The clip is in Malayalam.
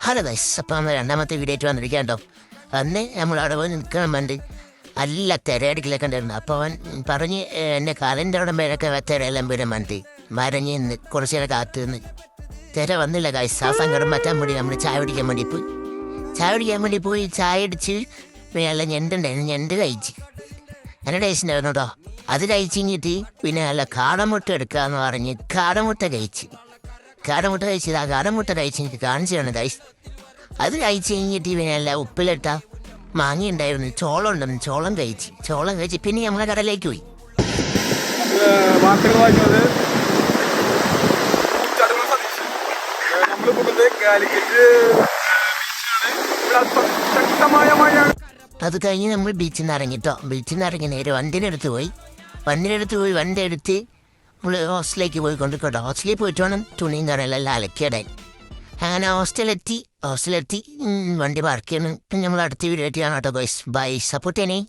ഹലോ ഗൈസ്, അപ്പം നമ്മൾ രണ്ടാമത്തെ വീഡിയോ ആയിട്ട് വന്നിരിക്കാം കേട്ടോ. അന്ന് നമ്മൾ അവിടെ പോയി നിൽക്കണം വേണ്ടി നല്ല തിരയടിക്കലൊക്കെ ഉണ്ടായിരുന്നു. അപ്പോൾ അവൻ പറഞ്ഞ് എൻ്റെ കാലിൻ്റെ അവിടെ മേലൊക്കെ തിരയെല്ലാം വീരം വണ്ടി മരഞ്ഞ് നിന്ന് കുറച്ച് നേരം കാത്തു നിന്ന് തിര വന്നില്ല ഗൈസ്. ആ സങ്കടം മാറ്റാൻ വേണ്ടി നമ്മൾ ചായ കുടിക്കാൻ വേണ്ടി പോയി ചായ അടിച്ച് പിന്നെ നല്ല ഞണ്ടുണ്ടായിരുന്നു, ഞണ്ട് കഴിച്ച് നല്ല ടേസ്റ്റ് ഉണ്ടായിരുന്നു കേട്ടോ. അത് കഴിച്ച് കഴിഞ്ഞിട്ട് പിന്നെ നല്ല കാടമുട്ട എടുക്കാമെന്ന് പറഞ്ഞ് കാടമുട്ട കഴിച്ചത് ആ കാടമുട്ട കഴിച്ച് എനിക്ക് കാണിച്ചാണ് ഗൈസ്. അത് കഴിച്ച് കഴിഞ്ഞിട്ട് പിന്നെ നല്ല ഉപ്പിലിട്ട മാങ്ങ ഉണ്ടായിരുന്നു, ചോളം ഉണ്ടായിരുന്നു, ചോളം കഴിച്ച് പിന്നെ നമ്മളെ കടയിലേക്ക് പോയി. വാർത്തകൾ വായിക്കുന്നത് ശക്തമായ മഴ. അത് കഴിഞ്ഞ് നമ്മൾ ബീച്ചിൽ നിന്ന് ഇറങ്ങി നേരെ വണ്ടിയുടെ അടുത്ത് പോയി വണ്ടി എടുത്ത് നമ്മൾ ഹോസ്റ്റലിലേക്ക് പോയി കൊണ്ടിരിക്കട്ടോ. ഹോസ്റ്റലിൽ പോയിട്ട് വേണം തുണിയും കടലെല്ലാം അലക്കിയിടാൻ. അങ്ങനെ ഹോസ്റ്റലെത്തി വണ്ടി പാർക്ക് ചെയ്യണം. പിന്നെ നമ്മൾ അടുത്ത വീഡിയോ ആയിട്ട് കാണാം കേട്ടോ ഗൈസ്. ബൈ, സപ്പോർട്ട് ചെയ്യണേ.